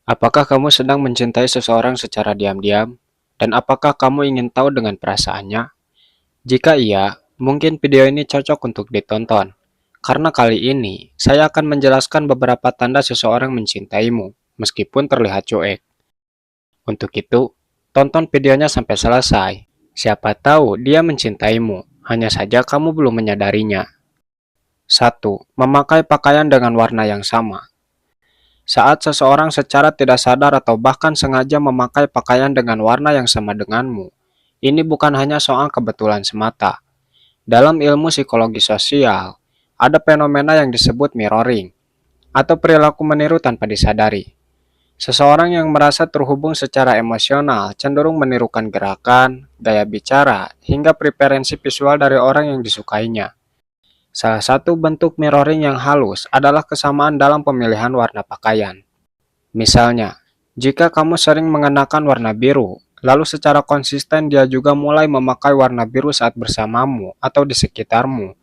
Apakah kamu sedang mencintai seseorang secara diam-diam? Dan apakah kamu ingin tahu dengan perasaannya? Jika iya, mungkin video ini cocok untuk ditonton. Karena kali ini, saya akan menjelaskan beberapa tanda seseorang mencintaimu, meskipun terlihat cuek. Untuk itu, tonton videonya sampai selesai. Siapa tahu dia mencintaimu, hanya saja kamu belum menyadarinya. 1. Memakai pakaian dengan warna yang sama. Saat seseorang secara tidak sadar atau bahkan sengaja memakai pakaian dengan warna yang sama denganmu, ini bukan hanya soal kebetulan semata. Dalam ilmu psikologi sosial, ada fenomena yang disebut mirroring, atau perilaku meniru tanpa disadari. Seseorang yang merasa terhubung secara emosional cenderung menirukan gerakan, gaya bicara, hingga preferensi visual dari orang yang disukainya. Salah satu bentuk mirroring yang halus adalah kesamaan dalam pemilihan warna pakaian. Misalnya, jika kamu sering mengenakan warna biru, lalu secara konsisten dia juga mulai memakai warna biru saat bersamamu atau di sekitarmu.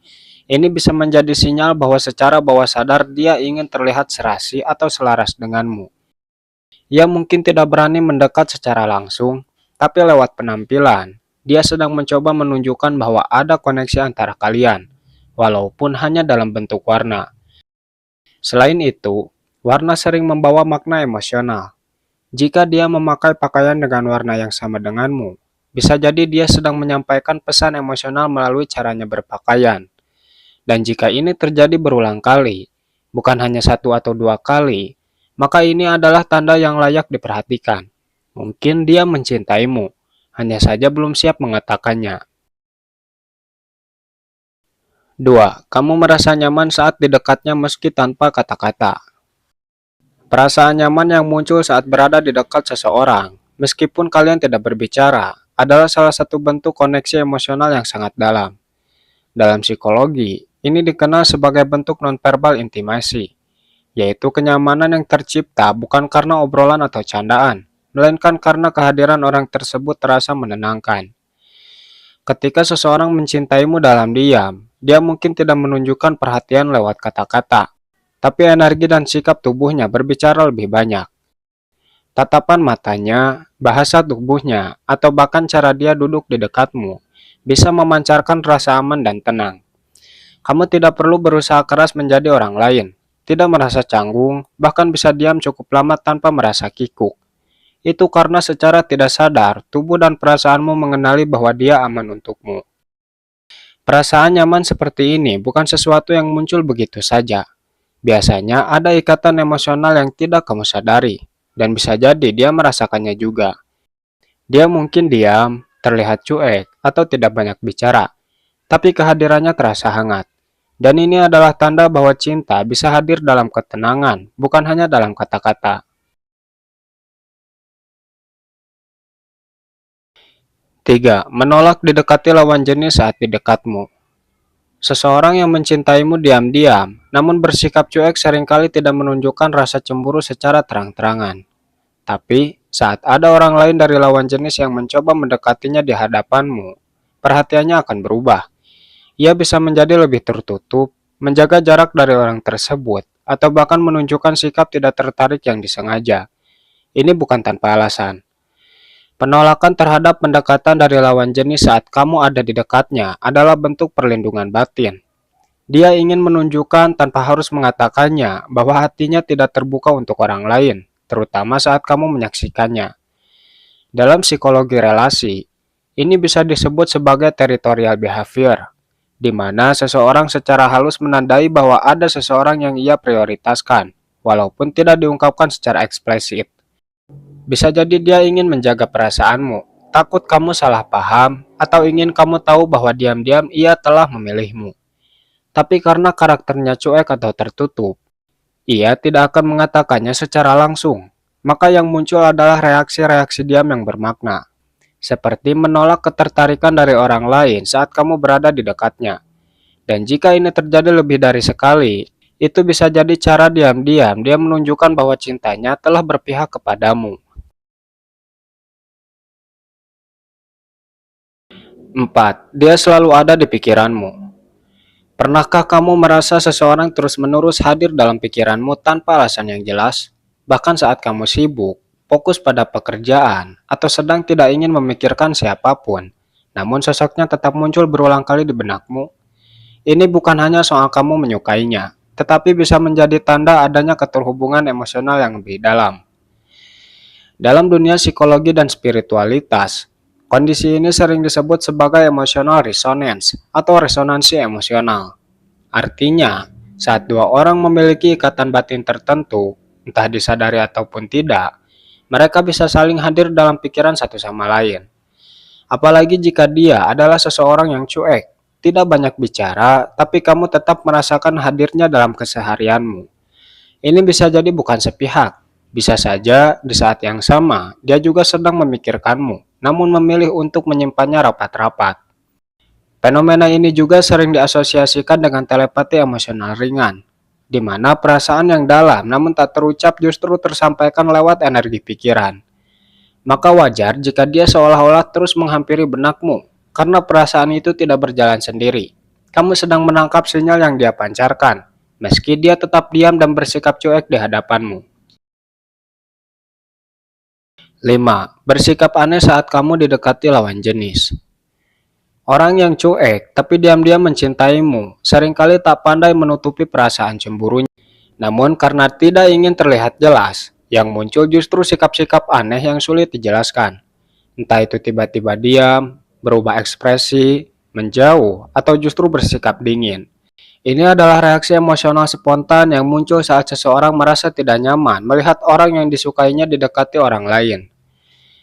Ini bisa menjadi sinyal bahwa secara bawah sadar dia ingin terlihat serasi atau selaras denganmu. Ia mungkin tidak berani mendekat secara langsung, tapi lewat penampilan, dia sedang mencoba menunjukkan bahwa ada koneksi antara kalian, walaupun hanya dalam bentuk warna. Selain itu, warna sering membawa makna emosional. Jika dia memakai pakaian dengan warna yang sama denganmu, bisa jadi dia sedang menyampaikan pesan emosional melalui caranya berpakaian. Dan jika ini terjadi berulang kali, bukan hanya satu atau dua kali, maka ini adalah tanda yang layak diperhatikan. Mungkin dia mencintaimu, hanya saja belum siap mengatakannya. 2. Kamu merasa nyaman saat di dekatnya meski tanpa kata-kata. Perasaan nyaman yang muncul saat berada di dekat seseorang, meskipun kalian tidak berbicara, adalah salah satu bentuk koneksi emosional yang sangat dalam. Dalam psikologi, ini dikenal sebagai bentuk nonverbal intimasi, yaitu kenyamanan yang tercipta bukan karena obrolan atau candaan, melainkan karena kehadiran orang tersebut terasa menenangkan. Ketika seseorang mencintaimu dalam diam, dia mungkin tidak menunjukkan perhatian lewat kata-kata, tapi energi dan sikap tubuhnya berbicara lebih banyak. Tatapan matanya, bahasa tubuhnya, atau bahkan cara dia duduk di dekatmu bisa memancarkan rasa aman dan tenang. Kamu tidak perlu berusaha keras menjadi orang lain, tidak merasa canggung, bahkan bisa diam cukup lama tanpa merasa kikuk. Itu karena secara tidak sadar, tubuh dan perasaanmu mengenali bahwa dia aman untukmu. Perasaan nyaman seperti ini bukan sesuatu yang muncul begitu saja. Biasanya ada ikatan emosional yang tidak kamu sadari, dan bisa jadi dia merasakannya juga. Dia mungkin diam, terlihat cuek, atau tidak banyak bicara, tapi kehadirannya terasa hangat. Dan ini adalah tanda bahwa cinta bisa hadir dalam ketenangan, bukan hanya dalam kata-kata. 3. Menolak didekati lawan jenis saat di dekatmu. Seseorang yang mencintaimu diam-diam, namun bersikap cuek seringkali tidak menunjukkan rasa cemburu secara terang-terangan. Tapi, saat ada orang lain dari lawan jenis yang mencoba mendekatinya di hadapanmu, perhatiannya akan berubah. Ia bisa menjadi lebih tertutup, menjaga jarak dari orang tersebut, atau bahkan menunjukkan sikap tidak tertarik yang disengaja. Ini bukan tanpa alasan. Penolakan terhadap pendekatan dari lawan jenis saat kamu ada di dekatnya adalah bentuk perlindungan batin. Dia ingin menunjukkan tanpa harus mengatakannya bahwa hatinya tidak terbuka untuk orang lain, terutama saat kamu menyaksikannya. Dalam psikologi relasi, ini bisa disebut sebagai territorial behavior, di mana seseorang secara halus menandai bahwa ada seseorang yang ia prioritaskan, walaupun tidak diungkapkan secara eksplisit. Bisa jadi dia ingin menjaga perasaanmu, takut kamu salah paham, atau ingin kamu tahu bahwa diam-diam ia telah memilihmu. Tapi karena karakternya cuek atau tertutup, ia tidak akan mengatakannya secara langsung. Maka yang muncul adalah reaksi-reaksi diam yang bermakna, seperti menolak ketertarikan dari orang lain saat kamu berada di dekatnya. Dan jika ini terjadi lebih dari sekali, itu bisa jadi cara diam-diam dia menunjukkan bahwa cintanya telah berpihak kepadamu. 4. Dia selalu ada di pikiranmu. Pernahkah kamu merasa seseorang terus-menerus hadir dalam pikiranmu tanpa alasan yang jelas? Bahkan saat kamu sibuk, fokus pada pekerjaan, atau sedang tidak ingin memikirkan siapapun, namun sosoknya tetap muncul berulang kali di benakmu. Ini bukan hanya soal kamu menyukainya, tetapi bisa menjadi tanda adanya keterhubungan emosional yang lebih dalam. Dalam dunia psikologi dan spiritualitas, kondisi ini sering disebut sebagai emotional resonance atau resonansi emosional. Artinya, saat dua orang memiliki ikatan batin tertentu, entah disadari ataupun tidak, mereka bisa saling hadir dalam pikiran satu sama lain. Apalagi jika dia adalah seseorang yang cuek, tidak banyak bicara, tapi kamu tetap merasakan hadirnya dalam keseharianmu. Ini bisa jadi bukan sepihak, bisa saja di saat yang sama dia juga sedang memikirkanmu, namun memilih untuk menyimpannya rapat-rapat. Fenomena ini juga sering diasosiasikan dengan telepati emosional ringan, di mana perasaan yang dalam namun tak terucap justru tersampaikan lewat energi pikiran. Maka wajar jika dia seolah-olah terus menghampiri benakmu, karena perasaan itu tidak berjalan sendiri. Kamu sedang menangkap sinyal yang dia pancarkan, meski dia tetap diam dan bersikap cuek di hadapanmu. 5. Bersikap aneh saat kamu didekati lawan jenis. Orang yang cuek tapi diam-diam mencintaimu seringkali tak pandai menutupi perasaan cemburunya. Namun karena tidak ingin terlihat jelas, yang muncul justru sikap-sikap aneh yang sulit dijelaskan. Entah itu tiba-tiba diam, berubah ekspresi, menjauh, atau justru bersikap dingin. Ini adalah reaksi emosional spontan yang muncul saat seseorang merasa tidak nyaman melihat orang yang disukainya didekati orang lain.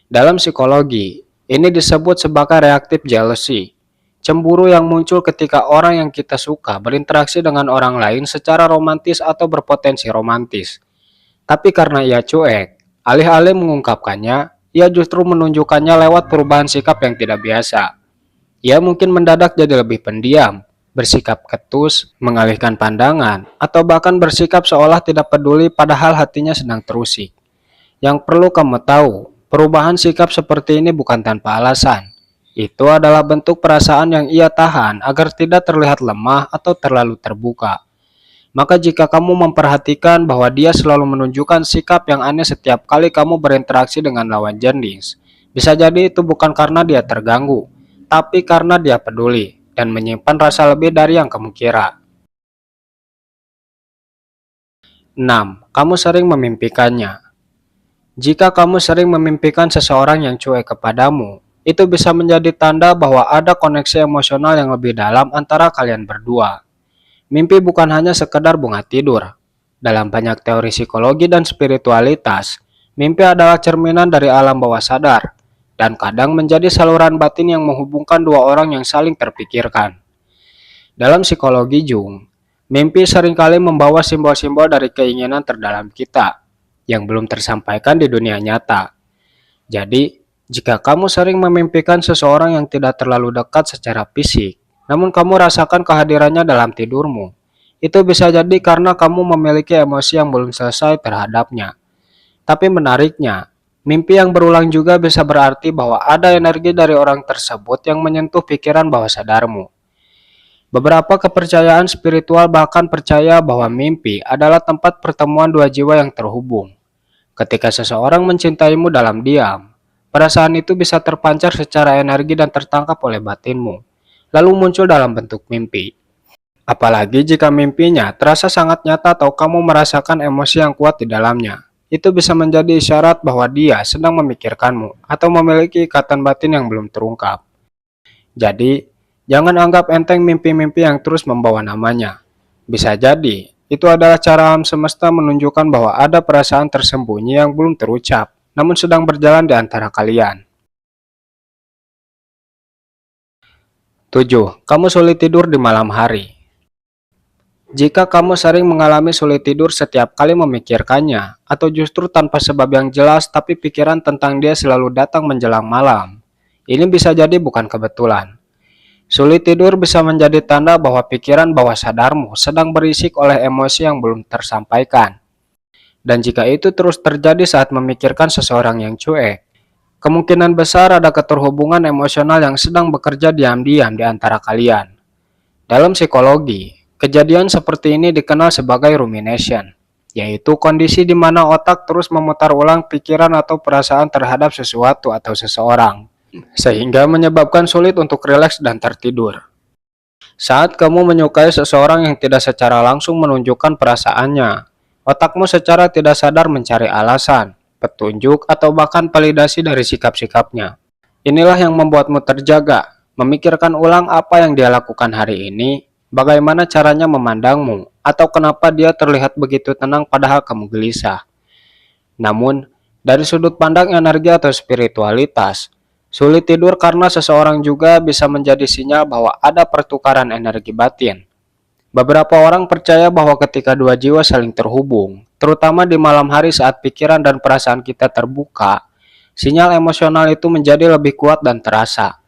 Dalam psikologi, ini disebut sebagai reactive jealousy. Cemburu yang muncul ketika orang yang kita suka berinteraksi dengan orang lain secara romantis atau berpotensi romantis. Tapi karena ia cuek, alih-alih mengungkapkannya, ia justru menunjukkannya lewat perubahan sikap yang tidak biasa. Ia mungkin mendadak jadi lebih pendiam, bersikap ketus, mengalihkan pandangan, atau bahkan bersikap seolah tidak peduli padahal hatinya sedang terusik. Yang perlu kamu tahu, perubahan sikap seperti ini bukan tanpa alasan. Itu adalah bentuk perasaan yang ia tahan agar tidak terlihat lemah atau terlalu terbuka. Maka jika kamu memperhatikan bahwa dia selalu menunjukkan sikap yang aneh setiap kali kamu berinteraksi dengan lawan jenis, bisa jadi itu bukan karena dia terganggu, tapi karena dia peduli dan menyimpan rasa lebih dari yang kamu kira. 6. Kamu sering memimpikannya. Jika kamu sering memimpikan seseorang yang cuek kepadamu, itu bisa menjadi tanda bahwa ada koneksi emosional yang lebih dalam antara kalian berdua. Mimpi bukan hanya sekedar bunga tidur. Dalam banyak teori psikologi dan spiritualitas, mimpi adalah cerminan dari alam bawah sadar, dan kadang menjadi saluran batin yang menghubungkan dua orang yang saling terpikirkan. Dalam psikologi Jung, mimpi seringkali membawa simbol-simbol dari keinginan terdalam kita, yang belum tersampaikan di dunia nyata. Jadi, jika kamu sering memimpikan seseorang yang tidak terlalu dekat secara fisik, namun kamu rasakan kehadirannya dalam tidurmu, itu bisa jadi karena kamu memiliki emosi yang belum selesai terhadapnya. Tapi menariknya, mimpi yang berulang juga bisa berarti bahwa ada energi dari orang tersebut yang menyentuh pikiran bawah sadarmu. Beberapa kepercayaan spiritual bahkan percaya bahwa mimpi adalah tempat pertemuan dua jiwa yang terhubung. Ketika seseorang mencintaimu dalam diam, perasaan itu bisa terpancar secara energi dan tertangkap oleh batinmu, lalu muncul dalam bentuk mimpi. Apalagi jika mimpinya terasa sangat nyata atau kamu merasakan emosi yang kuat di dalamnya. Itu bisa menjadi isyarat bahwa dia sedang memikirkanmu atau memiliki ikatan batin yang belum terungkap. Jadi, jangan anggap enteng mimpi-mimpi yang terus membawa namanya. Bisa jadi, itu adalah cara alam semesta menunjukkan bahwa ada perasaan tersembunyi yang belum terucap, namun sedang berjalan di antara kalian. 7. Kamu sulit tidur di malam hari. Jika kamu sering mengalami sulit tidur setiap kali memikirkannya, atau justru tanpa sebab yang jelas tapi pikiran tentang dia selalu datang menjelang malam, ini bisa jadi bukan kebetulan. Sulit tidur bisa menjadi tanda bahwa pikiran bawah sadarmu sedang berisik oleh emosi yang belum tersampaikan. Dan jika itu terus terjadi saat memikirkan seseorang yang cuek, kemungkinan besar ada keterhubungan emosional yang sedang bekerja diam-diam di antara kalian. Dalam psikologi, kejadian seperti ini dikenal sebagai rumination. yaitu kondisi di mana otak terus memutar ulang pikiran atau perasaan terhadap sesuatu atau seseorang, sehingga menyebabkan sulit untuk rileks dan tertidur. Saat kamu menyukai seseorang yang tidak secara langsung menunjukkan perasaannya, otakmu secara tidak sadar mencari alasan, petunjuk, atau bahkan validasi dari sikap-sikapnya. Inilah yang membuatmu terjaga, memikirkan ulang apa yang dia lakukan hari ini, bagaimana caranya memandangmu, atau kenapa dia terlihat begitu tenang padahal kamu gelisah. Namun, dari sudut pandang energi atau spiritualitas, sulit tidur karena seseorang juga bisa menjadi sinyal bahwa ada pertukaran energi batin. Beberapa orang percaya bahwa ketika dua jiwa saling terhubung, terutama di malam hari saat pikiran dan perasaan kita terbuka, sinyal emosional itu menjadi lebih kuat dan terasa.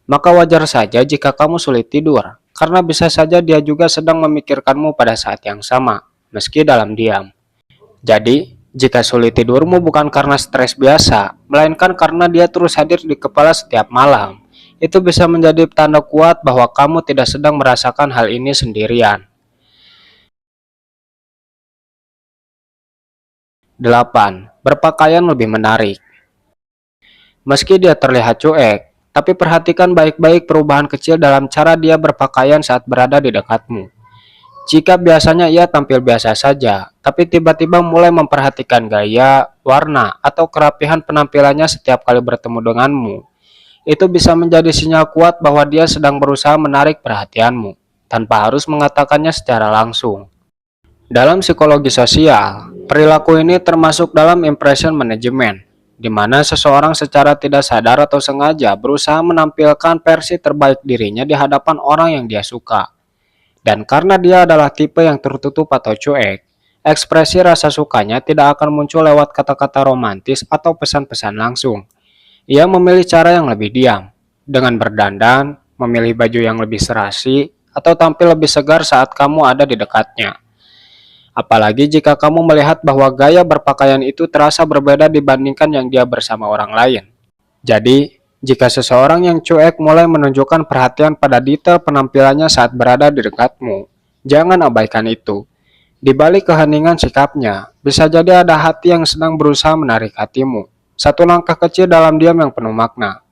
Maka wajar saja jika kamu sulit tidur, karena bisa saja dia juga sedang memikirkanmu pada saat yang sama, meski dalam diam. Jadi, jika sulit tidurmu bukan karena stres biasa, melainkan karena dia terus hadir di kepala setiap malam, itu bisa menjadi tanda kuat bahwa kamu tidak sedang merasakan hal ini sendirian. 8. Berpakaian lebih menarik. Meski dia terlihat cuek, tapi perhatikan baik-baik perubahan kecil dalam cara dia berpakaian saat berada di dekatmu. Jika biasanya ia tampil biasa saja, tapi tiba-tiba mulai memperhatikan gaya, warna, atau kerapihan penampilannya setiap kali bertemu denganmu, itu bisa menjadi sinyal kuat bahwa dia sedang berusaha menarik perhatianmu, tanpa harus mengatakannya secara langsung. Dalam psikologi sosial, perilaku ini termasuk dalam impression management, di mana seseorang secara tidak sadar atau sengaja berusaha menampilkan versi terbaik dirinya di hadapan orang yang dia suka. Dan karena dia adalah tipe yang tertutup atau cuek, ekspresi rasa sukanya tidak akan muncul lewat kata-kata romantis atau pesan-pesan langsung. Ia memilih cara yang lebih diam, dengan berdandan, memilih baju yang lebih serasi, atau tampil lebih segar saat kamu ada di dekatnya. Apalagi jika kamu melihat bahwa gaya berpakaian itu terasa berbeda dibandingkan yang dia bersama orang lain. Jadi, jika seseorang yang cuek mulai menunjukkan perhatian pada detail penampilannya saat berada di dekatmu, jangan abaikan itu. Di balik keheningan sikapnya, bisa jadi ada hati yang sedang berusaha menarik hatimu. Satu langkah kecil dalam diam yang penuh makna.